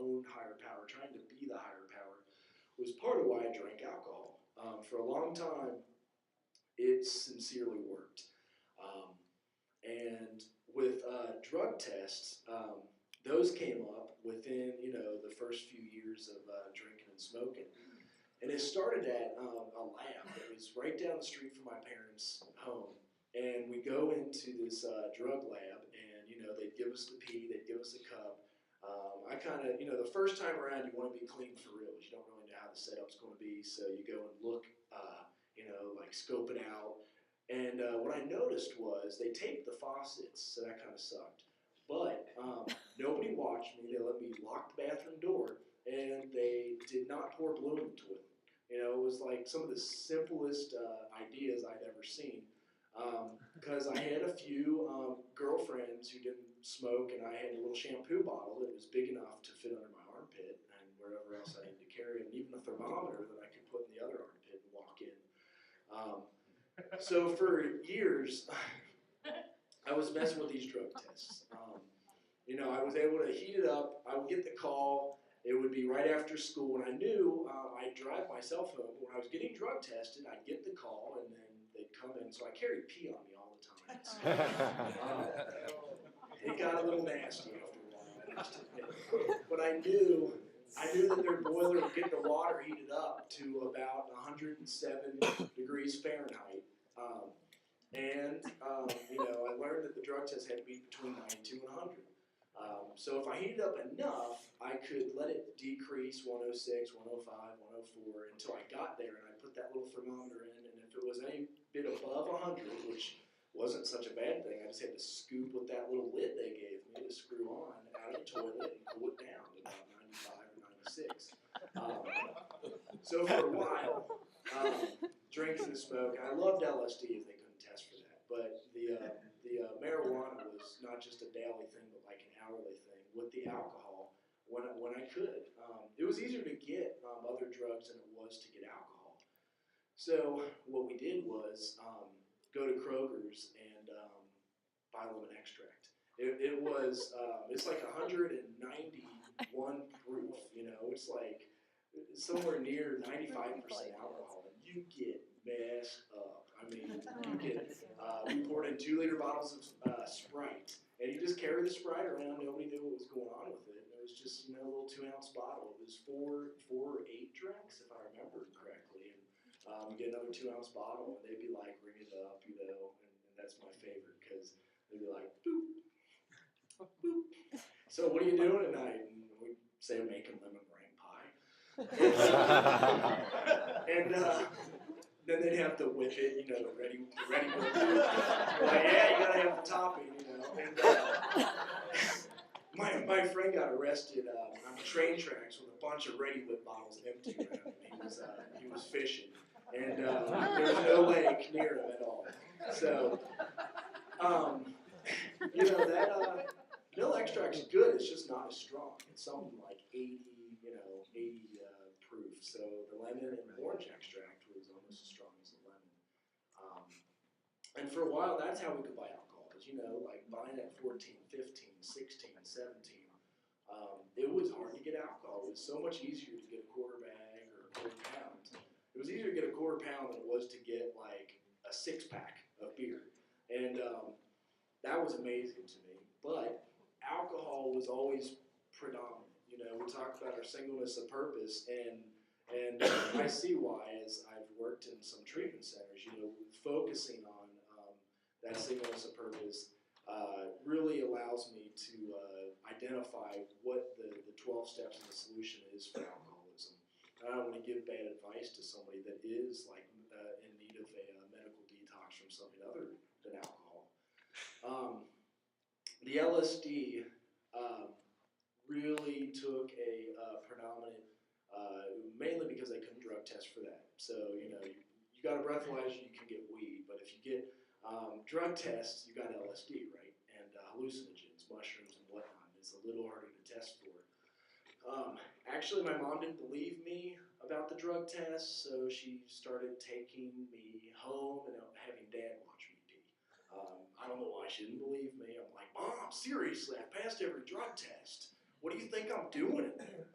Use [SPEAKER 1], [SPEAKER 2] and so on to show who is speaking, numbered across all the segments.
[SPEAKER 1] own higher power, trying to be the higher power, was part of why I drank alcohol. For a long time, it sincerely worked. Um, and with drug tests, those came up within, the first few years of drinking and smoking. And it started at a lab that was right down the street from my parents' home. And we go into this drug lab, and they'd give us the pee, they'd give us a cup. I kind of, the first time around, you want to be clean for real. You don't really know how the setup's going to be, so you go and look, like scope it out. And what I noticed was they taped the faucets, so that kind of sucked. But nobody watched me. They let me lock the bathroom door, and they did not pour blue in the toilet. It was like some of the simplest ideas I'd ever seen. Because I had a few girlfriends who didn't smoke, and I had a little shampoo bottle that was big enough to fit under my armpit and wherever else I needed to carry it, and even a thermometer that I could put in the other armpit and walk in. So for years, I was messing with these drug tests. I was able to heat it up. I would get the call. It would be right after school, and I knew I'd drive myself home. When I was getting drug tested, I'd get the call, and then they'd come in. So I carried pee on me all the time. It got a little nasty after a while, I must admit. But I knew that their boiler would get the water heated up to about 107 degrees Fahrenheit. I learned that the drug test had to be between 92 and 100. So if I heated up enough, I could let it decrease 106, 105, 104 until I got there, and I put that little thermometer in, and if it was any bit above 100, which wasn't such a bad thing, I just had to scoop with that little lid they gave me to screw on out of the toilet and cool it down to about 95 or 96. So for a while, drinking and smoking, I loved LSD if they couldn't test for that, but the marijuana was not just a daily thing, but like an hourly thing with the alcohol when I could. It was easier to get other drugs than it was to get alcohol. So what we did was go to Kroger's and buy lemon extract. It's like 191 proof, it's like somewhere near 95% alcohol, and you get messed up. I mean, we poured in 2-liter bottles of Sprite, and you just carry the Sprite around. Nobody knew what was going on with it. It was just, a little 2-ounce bottle. It was four or 8 drinks, if I remember correctly. And you get another 2-ounce bottle, and they'd be like, ring it up, and that's my favorite, because they'd be like, boop, boop. So what are you doing tonight? And we say I'm making lemon meringue pie. And then they'd have to whip it, the ready whip. Like, yeah, you gotta have the topping, And my friend got arrested on the train tracks with a bunch of ready whip bottles empty around him. He was fishing, and there was no lake near him at all. So, that mill extract's good. It's just not as strong. It's something like 80 proof. So the lemon and the orange extract was almost as strong as the lemon. And for a while, that's how we could buy alcohol. Because, like buying at 14, 15, 16, 17, it was hard to get alcohol. It was so much easier to get a quarter bag or a quarter pound. It was easier to get a quarter pound than it was to get like a 6-pack of beer. And that was amazing to me. But alcohol was always predominant. We talk about our singleness of purpose, and I see why, as I've worked in some treatment centers, focusing on that singleness of purpose really allows me to identify what the 12 steps of the solution is for alcoholism. I don't want to give bad advice to somebody that is like in need of a medical detox from something other than alcohol. The LSD really took a predominant, mainly because they couldn't drug test for that. So, you got a breathalyzer, you can get weed, but if you get drug tests, you got LSD, right? And hallucinogens, mushrooms and whatnot. It's a little harder to test for. Actually, my mom didn't believe me about the drug test, so she started taking me home and having Dad watch me pee. I don't know why she didn't believe me. I'm like, Mom, seriously, I passed every drug test. what do you think I'm doing in there?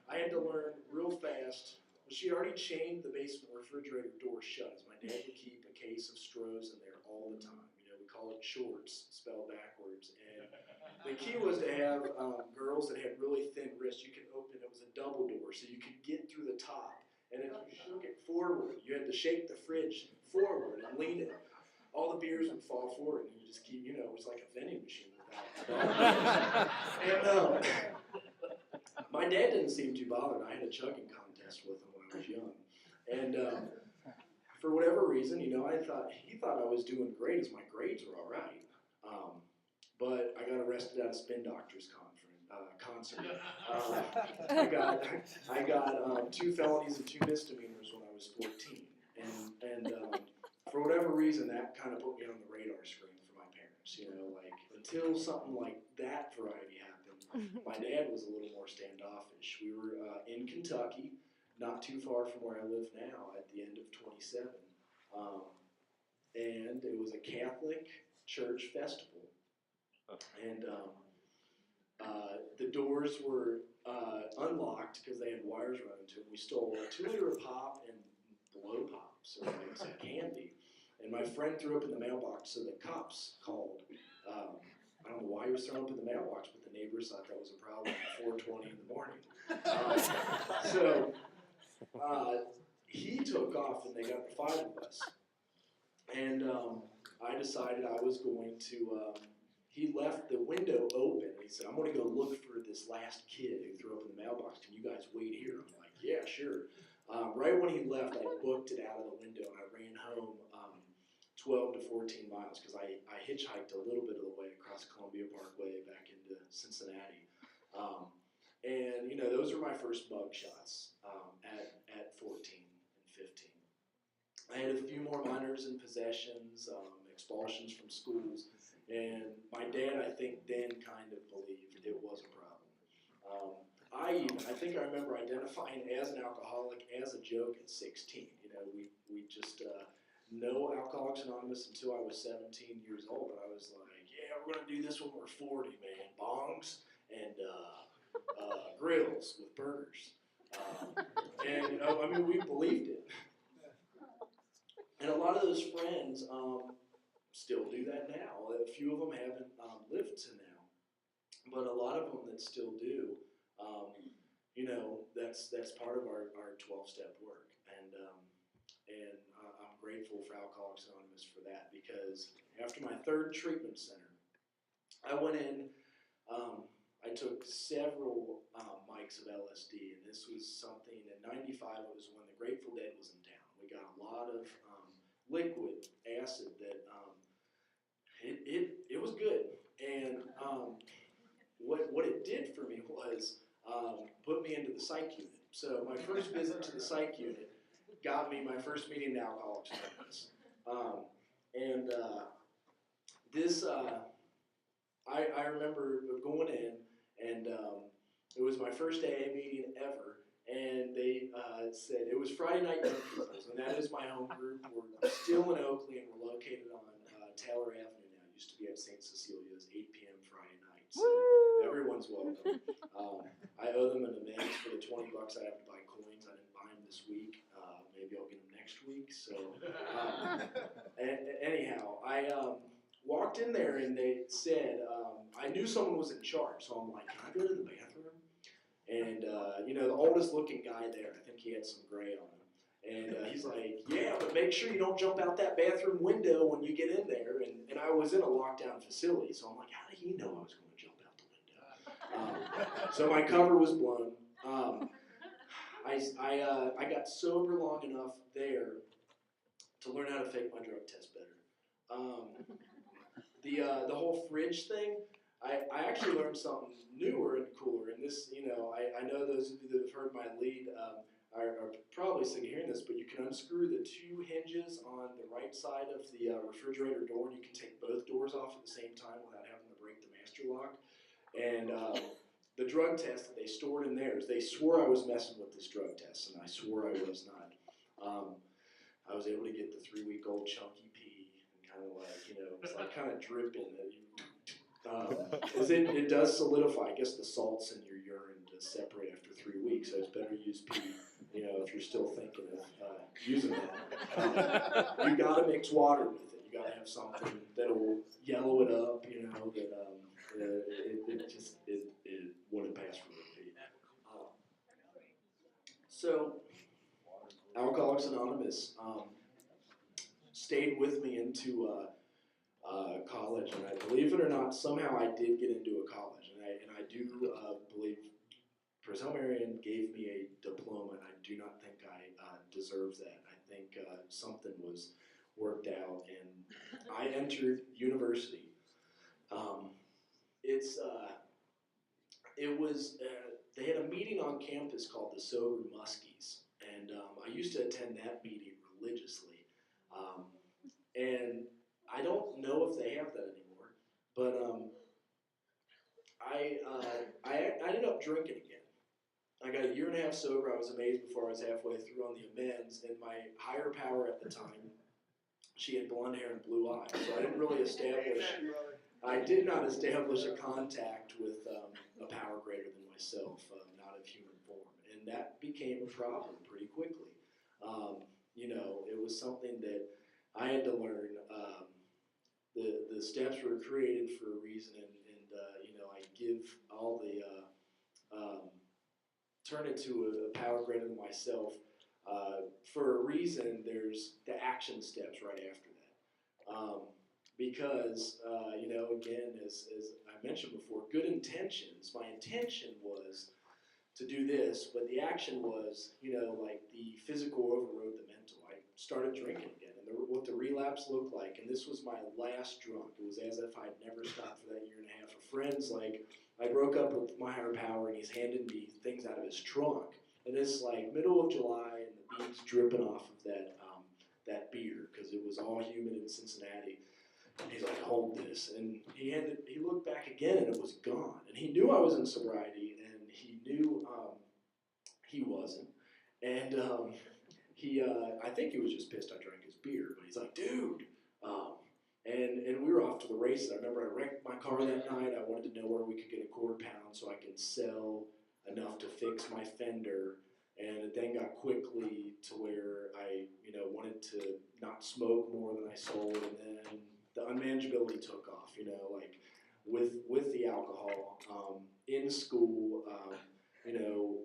[SPEAKER 1] I had to learn real fast. Well, she already chained the basement refrigerator door shut, as my dad would keep a case of Strohs in there all the time. You know, we call it shorts, spelled backwards. And the key was to have girls that had really thin wrists. You could open, it was a double door, so you could get through the top. And if you shook it forward, you had to shake the fridge forward and lean it. All the beers would fall forward, and you just keep, you know, it was like a vending machine without. And my dad didn't seem too bothered. I had a chugging contest with him when I was young. And for whatever reason, you know, he thought I was doing great as my grades were all right. But I got arrested at a spin doctor's concert. I got 2 felonies and 2 misdemeanors when I was 14. And for whatever reason, that kind of put me on the radar screen for my parents. You know, like until something like that variety happened, my dad was a little more standoffish. We were in Kentucky, not too far from where I live now, at the end of 27. And it was a Catholic church festival. And the doors were unlocked because they had wires running to them. We stole a 2-liter of pop and blow pops, or like some candy. And my friend threw up in the mailbox, so the cops called. I don't know why he was throwing up in the mailbox, but the neighbors thought that was a problem at 4:20 in the morning. He took off, and they got the 5 of us. And I decided I was going to. He left the window open, and he said, "I'm going to go look for this last kid who threw up in the mailbox. Can you guys wait here?" I'm like, "Yeah, sure." Right when he left, I booked it out of the window, and I ran home 12 to 14 miles because I hitchhiked a little bit of the way across Columbia Parkway back into Cincinnati. And, you know, those were my first mug shots at 14 and 15. I had a few more minors in possessions, expulsions from schools, and my dad, I think, then kind of believed it was a problem. I think I remember identifying as an alcoholic as a joke at 16. You know, we just, no Alcoholics Anonymous until I was 17 years old. I was like, yeah, we're going to do this when we're 40, man. Bongs and grills with burgers. And, I mean, we believed it. And a lot of those friends still do that now. A few of them haven't lived to now. But a lot of them that still do, you know, that's part of our 12-step work. And I'm grateful for Alcoholics Anonymous for that, because after my 3rd treatment center, I went in, I took several mics of LSD, and this was something, in 95, it was when the Grateful Dead was in town. We got a lot of liquid acid that, it was good. And what it did for me was put me into the psych unit. So my first visit to the psych unit got me my first meeting in Alcoholics Anonymous. I remember going in, and it was my first AA meeting ever, and they said it was Friday Night Young Peoples, and that is my home group. We're still in Oakley, and we're located on Taylor Avenue now. It used to be at St. Cecilia's, 8 p.m. Friday nights. Everyone's welcome. I owe them an amends for the $20 I have to buy coins. I didn't buy them this week. Maybe I'll get them next week. So, anyhow, I walked in there, and they said, I knew someone was in charge, so I'm like, can I go to the bathroom? And, you know, the oldest looking guy there, I think he had some gray on him. And he's like, yeah, but make sure you don't jump out that bathroom window when you get in there. And I was in a lockdown facility, so I'm like, how did he know I was going to jump out the window? So my cover was blown. I got sober long enough there to learn how to fake my drug test better. The whole fridge thing, I actually learned something newer and cooler. And this, you know, I know those of you that have heard my lead are probably sick of hearing this, but you can unscrew the 2 hinges on the right side of the refrigerator door, and you can take both doors off at the same time without having to break the master lock. And the drug test that they stored in theirs, they swore I was messing with this drug test, and I swore I was not. I was able to get the 3-week-old chunky pee, and kind of like, you know, it's like kind of dripping. Because it does solidify. I guess the salts in your urine does separate after 3 weeks, so it's better to use pee. You know, if you're still thinking of using that, you got to mix water with it. You got to have something that'll yellow it up. You know that it wouldn't pass for the pee. So, Alcoholics Anonymous stayed with me into college, and I believe it or not, somehow I did get into a college, and I do believe Purcell Marion gave me a diploma, and I do not think I deserve that. I think something was worked out, and I entered university. It's it was they had a meeting on campus called the Sober Muskies, and I used to attend that meeting religiously, and I don't know if they have that anymore, but I ended up drinking again. I got a year and a half sober. I was amazed before I was halfway through on the amends, and my higher power at the time, she had blonde hair and blue eyes, so I didn't really establish. I did not establish a contact with a power greater than myself, not of human form, and that became a problem pretty quickly. You know, it was something that I had to learn. The steps were created for a reason, and you know, I give all the turn it to a power greater than myself for a reason. There's the action steps right after that. Because, you know, again, as I mentioned before, good intentions. My intention was to do this, but the action was, you know, like the physical overrode the mental. I started drinking again, and what the relapse looked like, and this was my last drunk. It was as if I'd never stopped for that year and a half of friends. Like, I broke up with my higher power, and he's handing me things out of his trunk. And it's like middle of July, and the beads dripping off of that that beer, because it was all humid in Cincinnati. And he's like, hold this. And he looked back again, and it was gone. And he knew I was in sobriety, and he knew he wasn't. And I think he was just pissed I drank his beer. But he's like, dude. And we were off to the races. I remember I wrecked my car that night. I wanted to know where we could get a £1/4 so I could sell enough to fix my fender. And it then got quickly to where I, you know, wanted to not smoke more than I sold, and then the unmanageability took off, you know, like with the alcohol, in school, you know,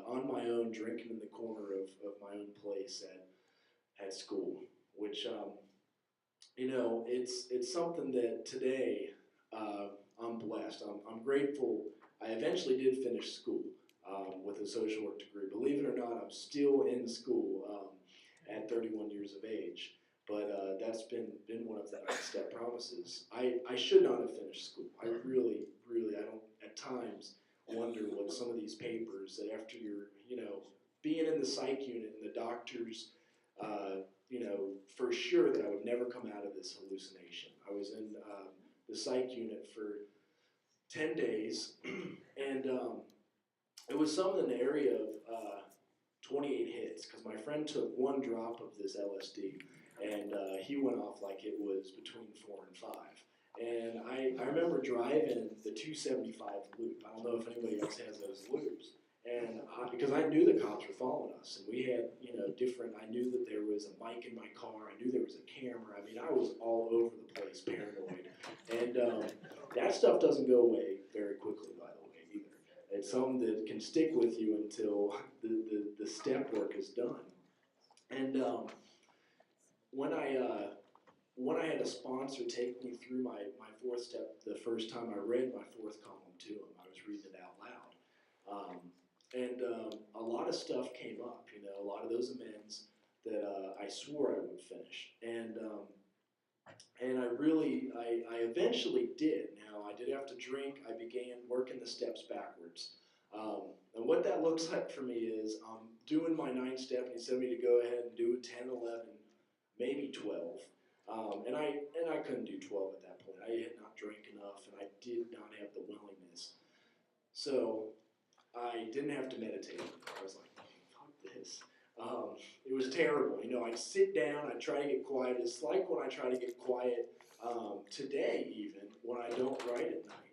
[SPEAKER 1] on my own, drinking in the corner of my own place at school, which, you know, it's something that today I'm blessed. I'm grateful. I eventually did finish school with a social work degree. Believe it or not, I'm still in school at 31 years of age. But that's been one of the 9-step promises. I should not have finished school. I really, I don't, at times, wonder what some of these papers that after you're, you know, being in the psych unit and the doctors, you know, for sure that I would never come out of this hallucination. I was in the psych unit for 10 days, and it was something in the area of 28 hits, because my friend took 1 drop of this LSD, and he went off like it was between 4 and 5. And I remember driving the 275 loop. I don't know if anybody else has those loops. And because I knew the cops were following us, and we had, you know, different, I knew that there was a mic in my car, I knew there was a camera. I mean, I was all over the place, paranoid. And that stuff doesn't go away very quickly, by the way, either. It's something that can stick with you until the step work is done. And when I had a sponsor take me through my 4th step, the first time I read my 4th column to him, I was reading it out loud. And a lot of stuff came up, you know, a lot of those amends that I swore I would finish. And I eventually did. Now, I did have to drink. I began working the steps backwards. And what that looks like for me is I'm doing my 9th step, and he said me to go ahead and do 10, 11, maybe 12. And I couldn't do 12 at that point. I had not drank enough, and I did not have the willingness. So I didn't have to meditate. I was like, fuck this. It was terrible. You know, I'd sit down, I'd try to get quiet. It's like when I try to get quiet Today even, when I don't write at night,